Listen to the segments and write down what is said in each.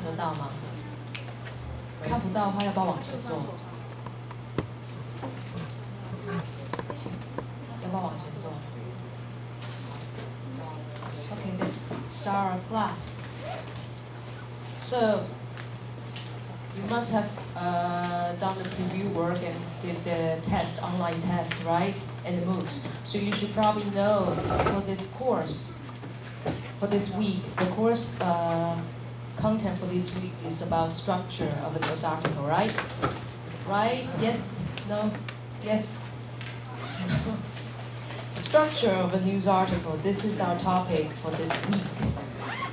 得到吗？看不到的话，要不要往前坐？要不要往前坐？ Okay, let's start our class. So, you must have done the preview work and did the test, online test, right? And the MOOCs. So you should probably know for this course, for this week, the course content for this week is about structure of a news article, right? Right? Yes? No? Yes? Structure of a news article. This is our topic for this week.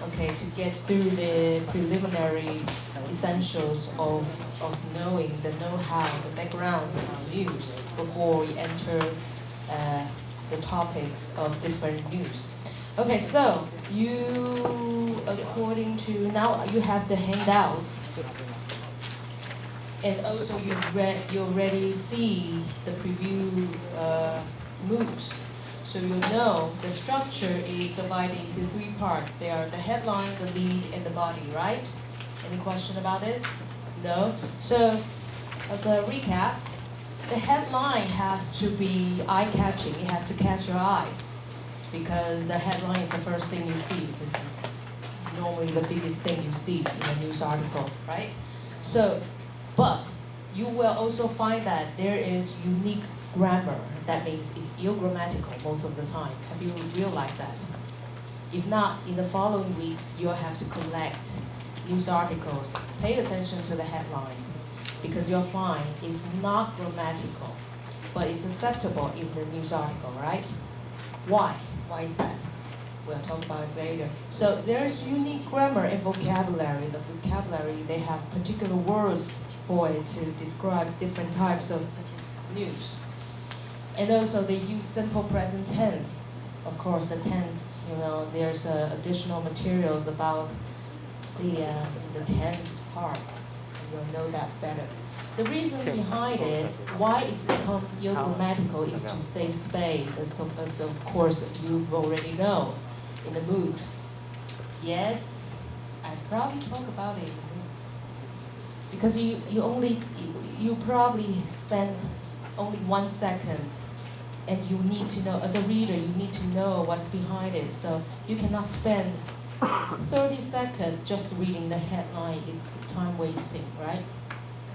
Okay, to get through the preliminary essentials of knowing the know-how, the backgrounds of our news before we enter the topics of different news. Okay, so you, according to, now you have the handouts. And also you already see the preview MOOCs. So you know the structure is divided into 3 parts. They are the headline, the lead, and the body, right? Any question about this? No? So, as a recap, the headline has to be eye-catching. It has to catch your eyes. Because the headline is the first thing you see, because it's normally the biggest thing you see in a news article, right? So, but you will also find that there is unique grammar. That means it's illogrammatical most of the time. Have you realized that? If not, in the following weeks, you'll have to collect news articles. Pay attention to the headline, because you'll find it's not grammatical, but it's acceptable in the news article, right? Why? Why is that? We'll talk about it later. So there's unique grammar and vocabulary. The vocabulary, they have particular words for it to describe different types of news. And also they use simple present tense. Of course, the tense, there's additional materials about the tense parts. You'll know that better. The reason behind it, why it's become illogrammatical, is to save space, as of course you already know in the MOOCs. Yes, I probably talk about it in the MOOCs. Because you probably spend only 1 second, and you need to know, as a reader, you need to know what's behind it. So you cannot spend 30 seconds just reading the headline. It's time wasting, right?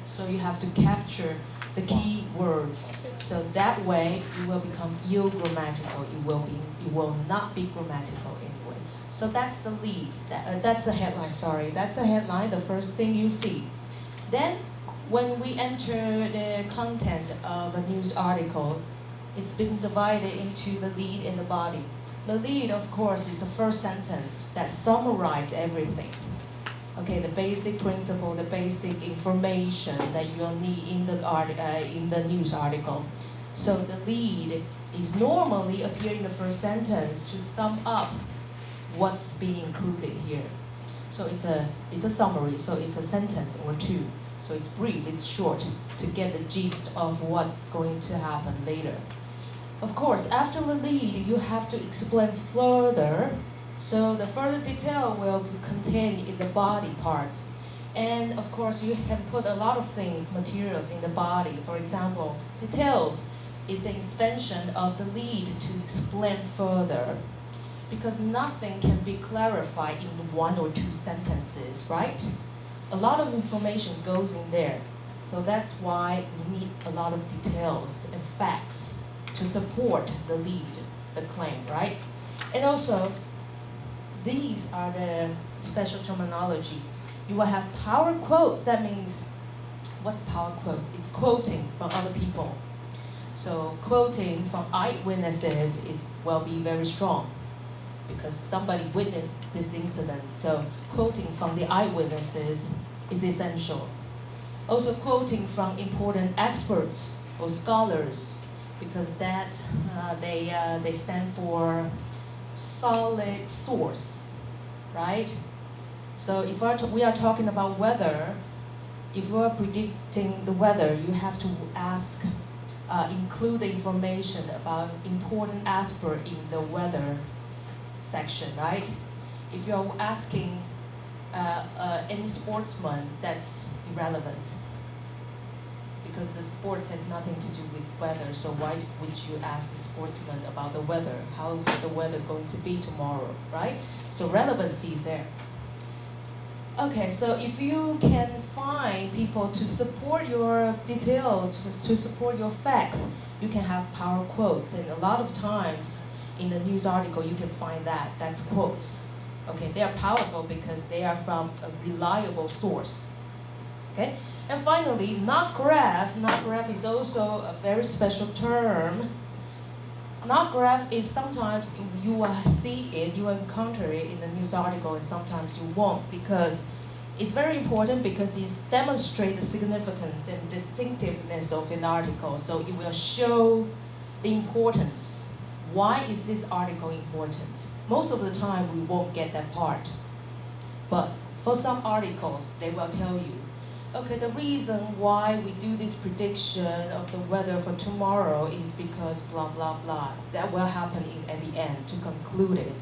So you have to capture the key words. So that way you will become illogrammatical. You will not be grammatical anyway. So that's the lead. That's the headline. Sorry, that's the headline. The first thing you see. Then, when we enter the content of a news article, it's been divided into the lead and the body. The lead, of course, is the first sentence that summarizes everything. Okay, the basic principle, the basic information that you'll need in the news article. So the lead is normally appear in the first sentence to sum up what's being included here. So it's a summary. So it's a sentence or 2. So it's brief, it's short, to get the gist of what's going to happen later. Of course, after the lead, you have to explain further. So the further detail will be contained in the body parts. And of course, you can put a lot of things, materials in the body. For example, details is an extension of the lead to explain further. Because nothing can be clarified in 1 or 2 sentences, right? A lot of information goes in there. So that's why we need a lot of details and facts to support the lead, the claim, right? And also, these are the special terminology. You will have power quotes. That means, what's power quotes? It's quoting from other people. So quoting from eyewitnesses will be very strong, because somebody witnessed this incident. So quoting from the eyewitnesses is essential. Also quoting from important experts or scholars, because that they stand for solid source, right? So if we are talking about weather, if we're predicting the weather, you have to ask, include the information about important expert in the weather section, right? If you're asking any sportsman, that's irrelevant. Because the sports has nothing to do with weather, so why would you ask a sportsman about the weather? How is the weather going to be tomorrow, right? So relevancy is there. Okay, so if you can find people to support your details, to support your facts, you can have power quotes. And a lot of times in the news article, you can find that. That's quotes. Okay, they are powerful because they are from a reliable source. Okay, and finally, not graph. Not graph is also a very special term. Not graph is sometimes you will see it, you will encounter it in the news article, and sometimes you won't, because it's very important because it demonstrates the significance and distinctiveness of an article. So it will show the importance. Why is this article important? Most of the time we won't get that part. But for some articles, they will tell you, okay, the reason why we do this prediction of the weather for tomorrow is because blah, blah, blah. That will happen at the end to conclude it.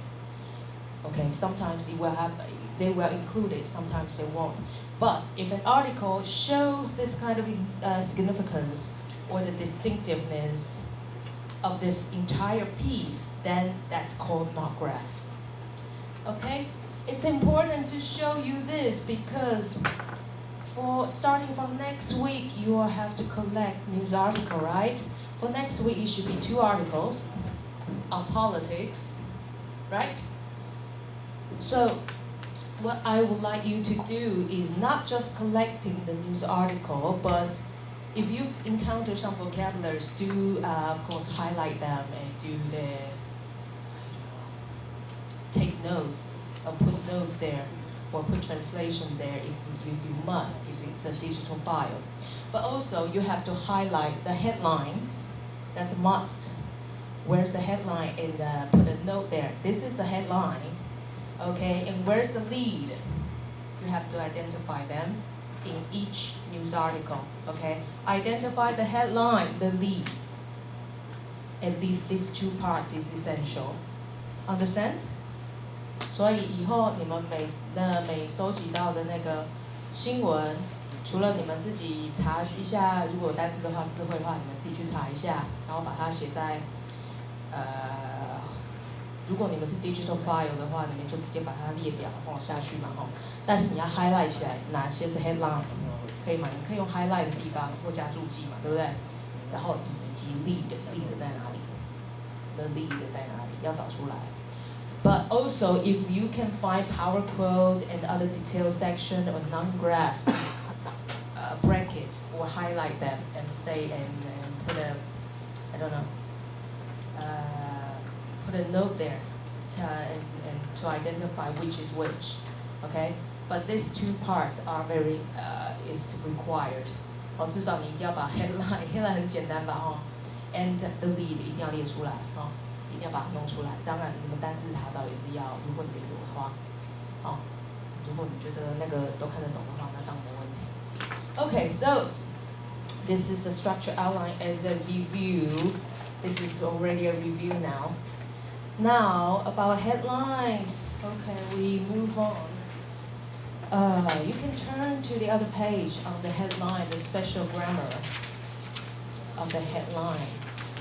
Okay, sometimes it will happen, they will include it, sometimes they won't. But if an article shows this kind of significance or the distinctiveness of this entire piece, then that's called not graph. Okay, it's important to show you this because for starting from next week, you will have to collect news article, right? For next week, it should be 2 articles on politics, right? So what I would like you to do is not just collecting the news article, but if you encounter some vocabularies, do of course highlight them and do take notes or put notes there or put translation there if you must, if it's a digital file. But also you have to highlight the headlines. That's a must. Where's the headline? And put a note there. This is the headline. Okay, and where's the lead? You have to identify them in each news article. Okay, identify the headline, the leads. At least these 2 parts is essential. Understand? 所以以后你们每收集到的那个新闻，除了你们自己查一下，如果有单字的话、字汇的话，你们自己去查一下，然后把它写在如果你们是 digital file 的话，你们就直接把它列表下去嘛吼。但是你要 highlight 起来，哪些是 headline， 可以吗？你可以用 highlight 的地方或加注记嘛，对不对？然后以及 lead 在哪里 ？the lead 在哪里？要找出来。But also, if you can find power quote and other detailed section or non-graph, bracket or highlight them and say and put a, I don't know. Put a note there and to identify which is which, okay? But these 2 parts are very is required. 至少你一定要把 headline 很简单吧and the lead 一定要列出来一定要把它弄出来。当然你们单字查找也是要，如果你有的话如果你觉得那个都看得懂的话，那当然没问题。Okay, so this is the structure outline as a review. This is already a review now. Now, about headlines. Okay, we move on. You can turn to the other page on the headline, the special grammar of the headline.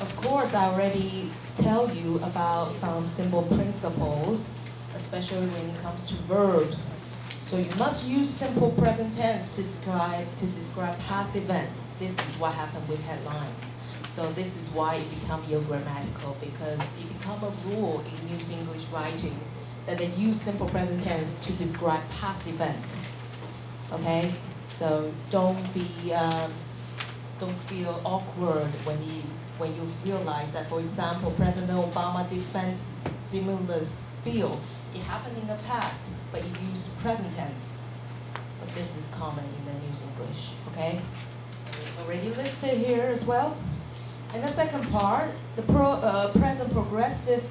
Of course, I already tell you about some simple principles, especially when it comes to verbs. So you must use simple present tense to describe past events. This is what happened with headlines. So this is why it becomes grammatical, because it becomes a rule in news English writing that they use simple present tense to describe past events. Okay, so don't feel awkward when you realize that, for example, President Obama defense stimulus bill, it happened in the past, but it used present tense. But this is common in the news English. Okay, so it's already listed here as well. And the second part, the present progressive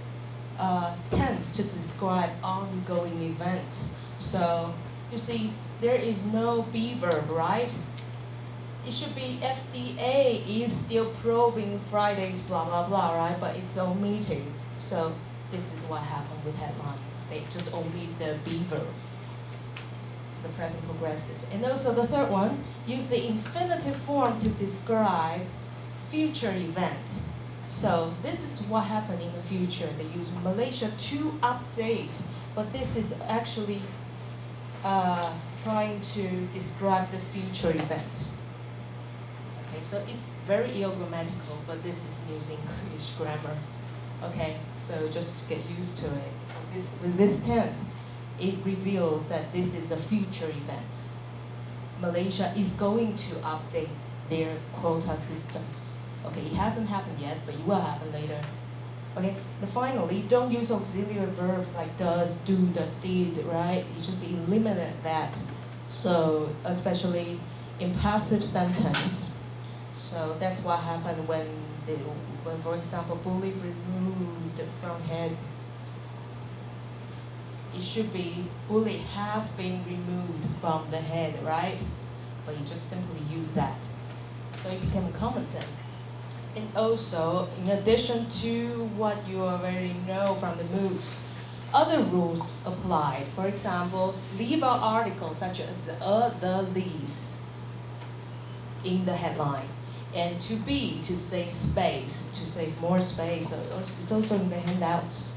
tense to describe ongoing event. So you see, there is no be verb, right? It should be FDA is still probing Friday's blah blah blah, right? But it's omitted. So this is what happened with headlines. They just omit the be verb. the present progressive. And also the third one, use the infinitive form to describe future event. So this is what happened in the future. They use Malaysia to update, but this is actually trying to describe the future event. Okay, so it's very grammatical, but this is using English grammar. Okay, so just get used to it. With this tense, it reveals that this is a future event. Malaysia is going to update their quota system. Okay, it hasn't happened yet, but it will happen later. Okay, and finally, don't use auxiliary verbs like does, do, does, did, right? You just eliminate that. So, especially in passive sentence. So that's what happened when, for example, bully removed from head. It should be bully has been removed from the head, right? But you just simply use that. So it became common sense. And also, in addition to what you already know from the MOOCs, other rules apply. For example, leave out articles such as the, these in the headline. And to be, to save space, to save more space. So it's also in the handouts.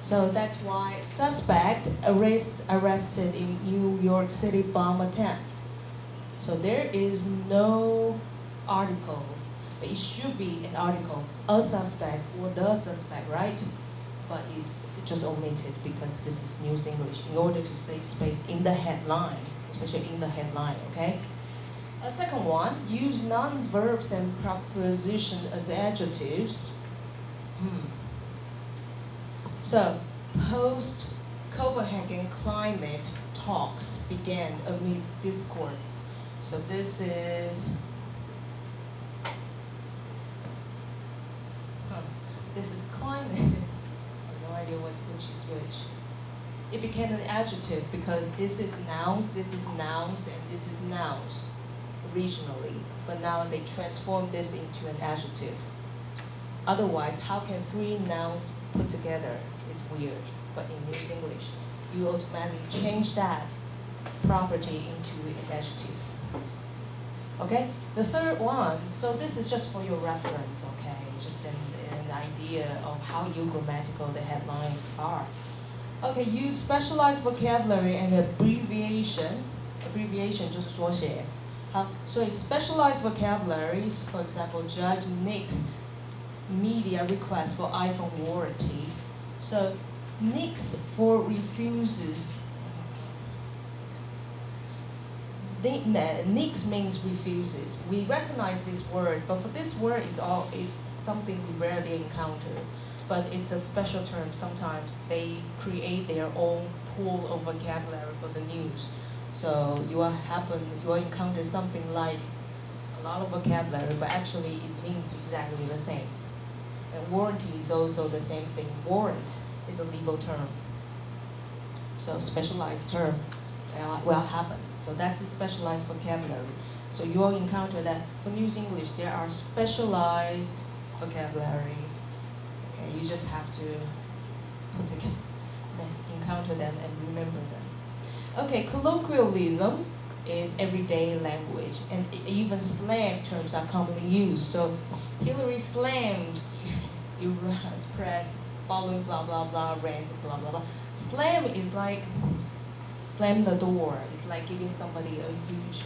So that's why suspect arrested in New York City bomb attempt. So there is no articles, but it should be an article, a suspect or the suspect, right? But it's just omitted because this is News English in order to save space in the headline, especially in the headline, okay? A second one, use nouns, verbs, and prepositions as adjectives. So, post-Copenhagen climate talks began amidst discords. So this is, this is climate. I have no idea which is which. It became an adjective because this is nouns, and this is nouns originally. But now they transform this into an adjective. Otherwise, how can three nouns put together? It's weird. But in News English, you automatically change that property into an adjective. Okay? The third one, so this is just for your reference, okay? Just an idea of how grammatical the headlines are. Okay, use specialized vocabulary and abbreviation. Abbreviation 就是缩写。好，所以 specialized vocabularies, for example, Judge Nick's media request for iPhone warranty. So Nick's for refuses. Nick's means refuses. We recognize this word, but for this word is something we rarely encounter. But it's a special term. Sometimes they create their own pool of vocabulary for the news. So you will encounter something like a lot of vocabulary, but actually it means exactly the same. And warranty is also the same thing. Warrant is a legal term. So specialized term will happen. So that's a specialized vocabulary. So you will encounter that for News English, there are specialized vocabulary. Okay, you just have to encounter them and remember them. Okay, colloquialism is everyday language, and even slang terms are commonly used. So Hillary slams Iran's press following blah blah blah rant blah blah blah. Slam is like slam the door. It's like giving somebody a huge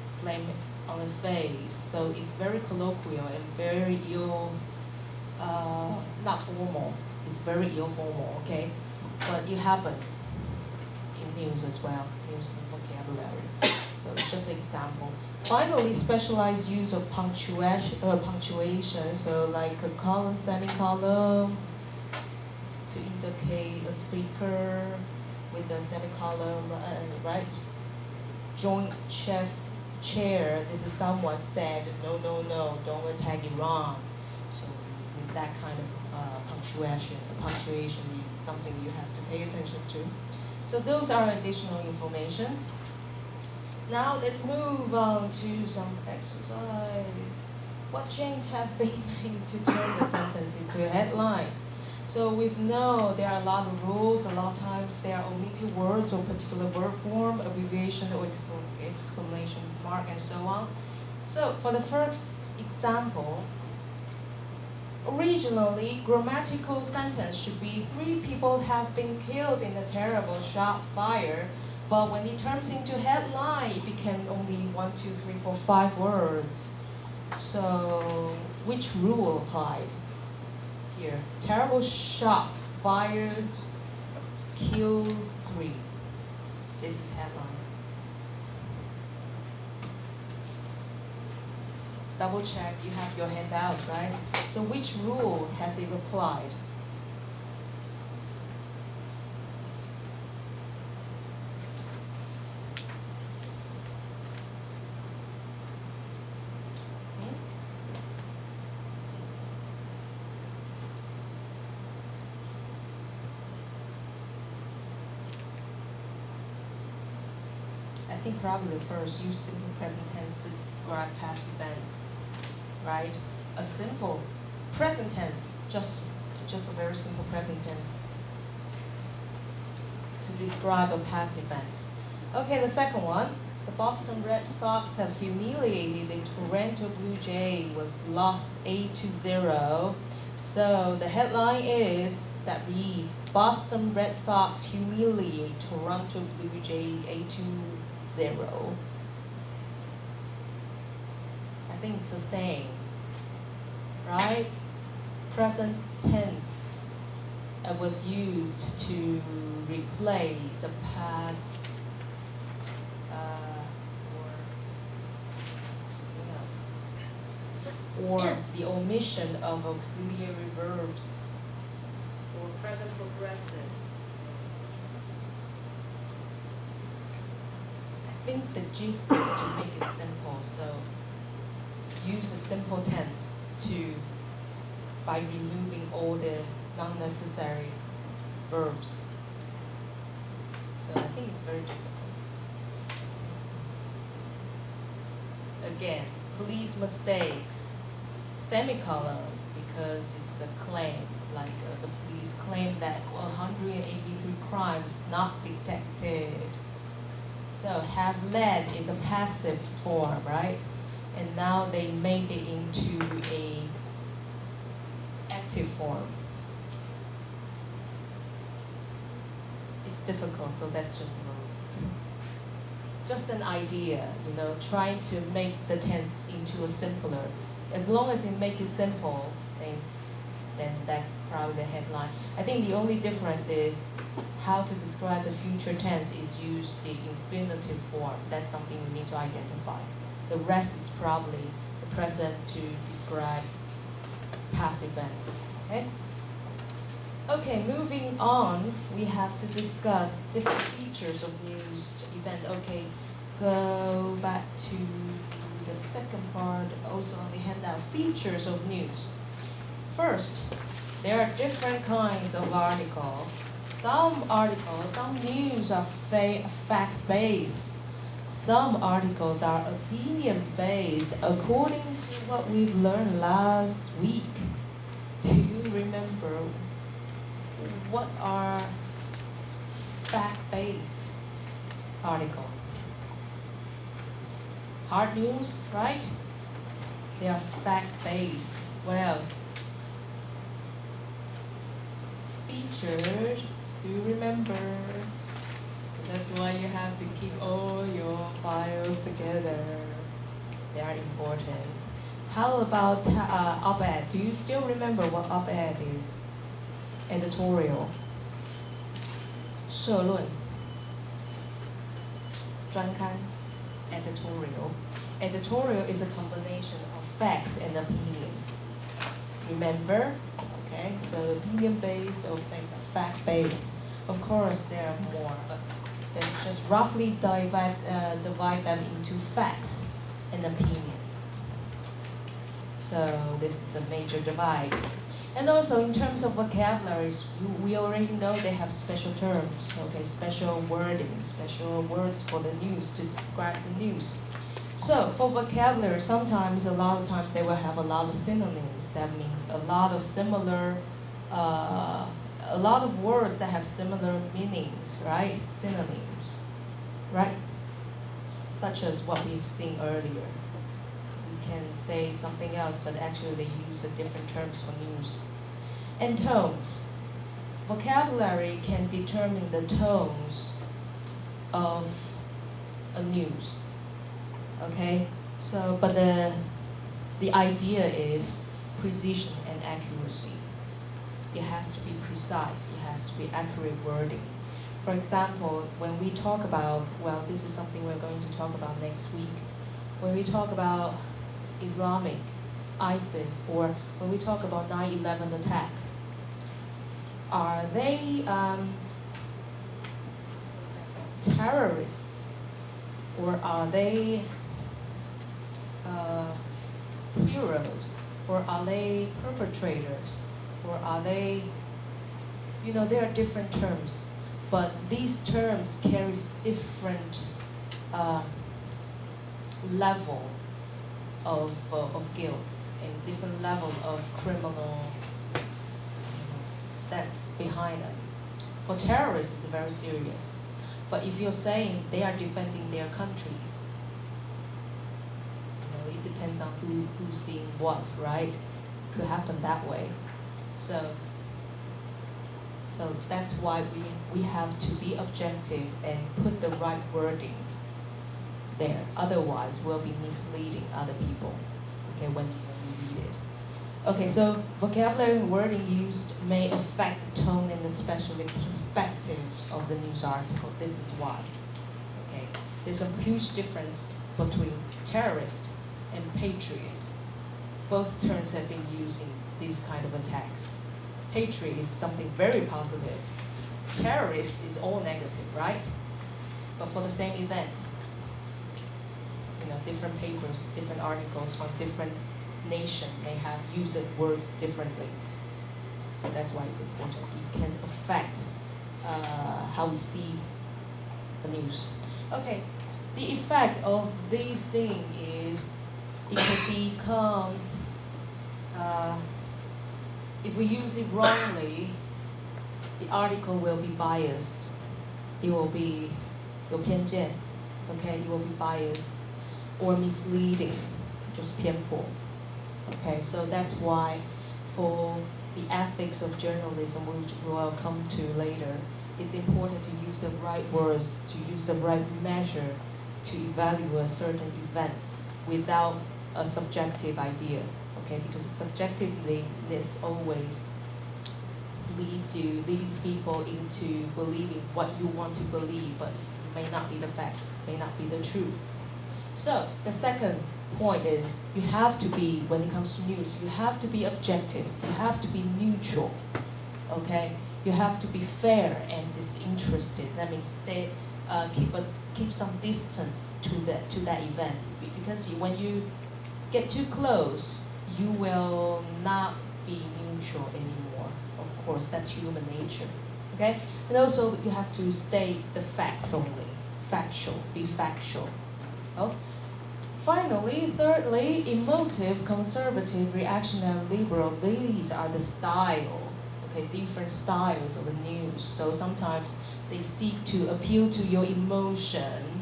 slam on the face. So it's very colloquial and very not formal. It's very informal, okay? But it happens in news as well, news and vocabulary. So it's just an example. Finally, specialized use of punctuation. So like a colon, semicolon, to indicate a speaker with a semicolon, right? Joint chair, this is someone said, no, don't attack Iran. So with that kind of punctuation is something you have to pay attention to. So those are additional information. Now let's move on to some exercise. What change have been made to turn the sentence into headlines? So we know there are a lot of rules. A lot of times there are omitted words or particular word form, abbreviation or exclamation mark, and so on. So for the first example, originally, grammatical sentence should be 3 people have been killed in a terrible shot fire, but when it turns into headline, it became only 1, 2, 3, 4, 5 words. So which rule applied here? Terrible shot fired kills 3. This is headline. Double check, you have your handout, right? So which rule has it applied? I think probably the first, use simple present tense to describe past events, right? A simple present tense, just a very simple present tense to describe a past event. Okay, the second one, the Boston Red Sox have humiliated the Toronto Blue Jay was lost 8-0. So the headline that reads, Boston Red Sox humiliate Toronto Blue Jay 8-0. I think it's the same, right? Present tense was used to replace a past or the omission of auxiliary verbs or present progressive. I think the gist is to make it simple, so use a simple tense by removing all the non-necessary verbs. So I think it's very difficult. Again, police mistakes, semicolon, because it's a claim, like the police claim that 183 crimes not detected. So have led is a passive form, right? And now they made it into a active form. It's difficult, so let's just move. Just an idea, trying to make the tense into a simpler. As long as you make it simple, then that's probably the headline. I think the only difference is how to describe the future tense is use the infinitive form. That's something we need to identify. The rest is probably the present to describe past events. Okay, moving on, we have to discuss different features of news event. Okay, go back to the second part, also on the handout, features of news. First, there are different kinds of articles. Some news are fact-based. Some articles are opinion-based according to what we've learned last week. Do you remember what are fact-based articles? Hard news, right? They are fact-based. What else? Featured. Do you remember? So that's why you have to keep all your files together. They are important. How about op-ed? Do you still remember what op-ed is? Editorial. 社论。专刊。Editorial. Editorial is a combination of facts and opinion. Remember? Okay, so opinion-based or fact-based. Of course, there are more, but let's just roughly divide them into facts and opinions. So this is a major divide. And also in terms of vocabularies, we already know they have special terms, okay, special wording, special words for the news to describe the news. So for vocabulary, a lot of times they will have a lot of synonyms. That means a lot of similar a lot of words that have similar meanings, right? Synonyms, right? Such as what we've seen earlier. We can say something else, but actually they use a different terms for news. And tones. Vocabulary can determine the tones of a news. Okay? So, but the idea is precision and accuracy. It has to be precise, it has to be accurate wording. For example, when we talk about, well, this is something we're going to talk about next week. When we talk about Islamic, ISIS, or when we talk about 9/11 attack, are they terrorists, or are they heroes, or are they perpetrators, or are they, there are different terms, but these terms carries different level of guilt and different level of criminal that's behind it. For terrorists, it's very serious. But if you're saying they are defending their countries, it depends on who's seeing what, right? Could happen that way. So that's why we have to be objective and put the right wording there. Otherwise, we'll be misleading other people, okay, when we read it. Okay, so vocabulary and wording used may affect the tone and especially perspectives of the news article. This is why. Okay, there's a huge difference between terrorist and patriot. Both terms have been used in these kind of attacks. Patriot is something very positive. Terrorist is all negative, right? But for the same event, different papers, different articles from different nation may have used words differently. So that's why it's important. It can affect how we see the news. Okay, the effect of these things is it could become, if we use it wrongly, the article will be biased. It will be 有偏见, okay? It will be biased or misleading, just 偏颇. Okay, so that's why for the ethics of journalism, which we'll come to later, it's important to use the right words, to use the right measure to evaluate certain events without a subjective idea. Okay, because subjectiveness always leads people into believing what you want to believe, but it may not be the fact, may not be the truth. So the second point is you have to be, when it comes to news, you have to be objective, you have to be neutral, okay? You have to be fair and disinterested. That means keep some distance to that event, because when you get too close, you will not be neutral anymore. Of course, that's human nature, okay? And also you have to state the facts only, factual, be factual. Oh. Finally, thirdly, emotive, conservative, reactionary, liberal, these are the style, okay, different styles of the news. So sometimes they seek to appeal to your emotion.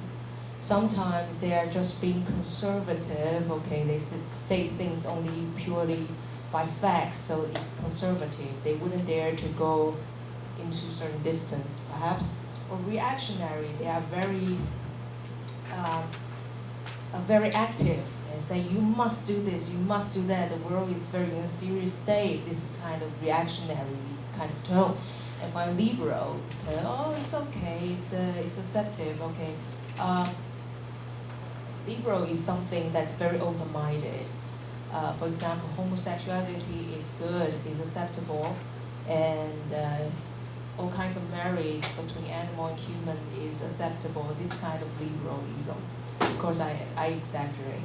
Sometimes they are just being conservative, okay, they state things only purely by facts, so it's conservative. They wouldn't dare to go into certain distance, perhaps. Or reactionary, they are very active and say you must do this, you must do that. The world is very in a serious state. This is kind of reactionary kind of tone. If I'm liberal, okay, oh, it's okay, it's accepted, okay. Liberal is something that's very open-minded. For example, homosexuality is good, is acceptable, and all kinds of marriage between animal and human is acceptable. This kind of liberalism. Of course, I exaggerate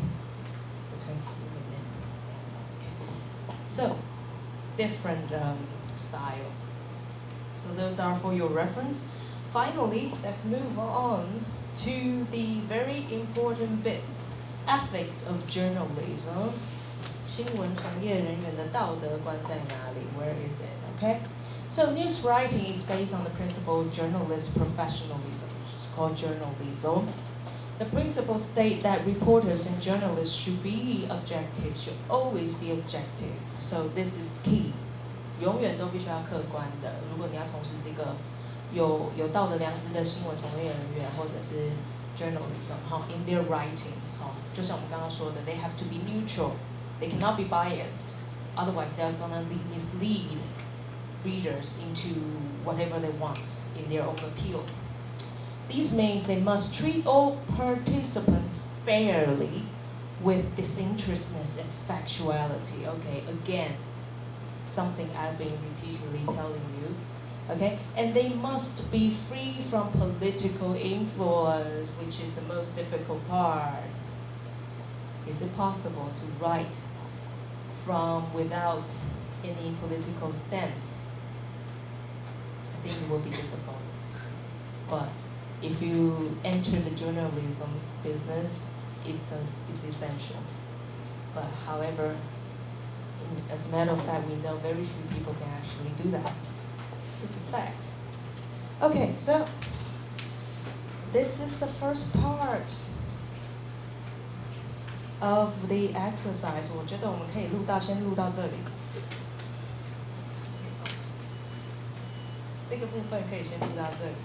between human and animal. Okay. So, different style. So those are for your reference. Finally, let's move on to the very important bits, ethics of journalism. 新闻从业人员的道德观在哪里 ？Where is it? Okay. So news writing is based on the principle of journalist professionalism, which is called journalism. The principles state that reporters and journalists should be objective, should always be objective. So this is key. 永远都必须要客观的。如果你要从事这个有道德良知的新闻从业人员，或者是 journalism， in their writing， 就像我们刚刚说的 ，they have to be neutral, they cannot be biased, otherwise they are gonna mislead readers into whatever they want in their own appeal. This means they must treat all participants fairly with disinterestedness and factuality. Okay, again, something I've been repeatedly telling you. Okay, and they must be free from political influence, which is the most difficult part. Is it possible to write from without any political stance? I think it will be difficult. But if you enter the journalism business, it's essential. But however, as a matter of fact, we know very few people can actually do that. It's a fact. Okay, so this is the first part of the exercise. 我觉得我们可以先录到这里。这个部分可以先录到这里。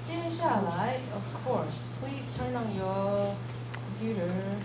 接下来 of course, please turn on your computer.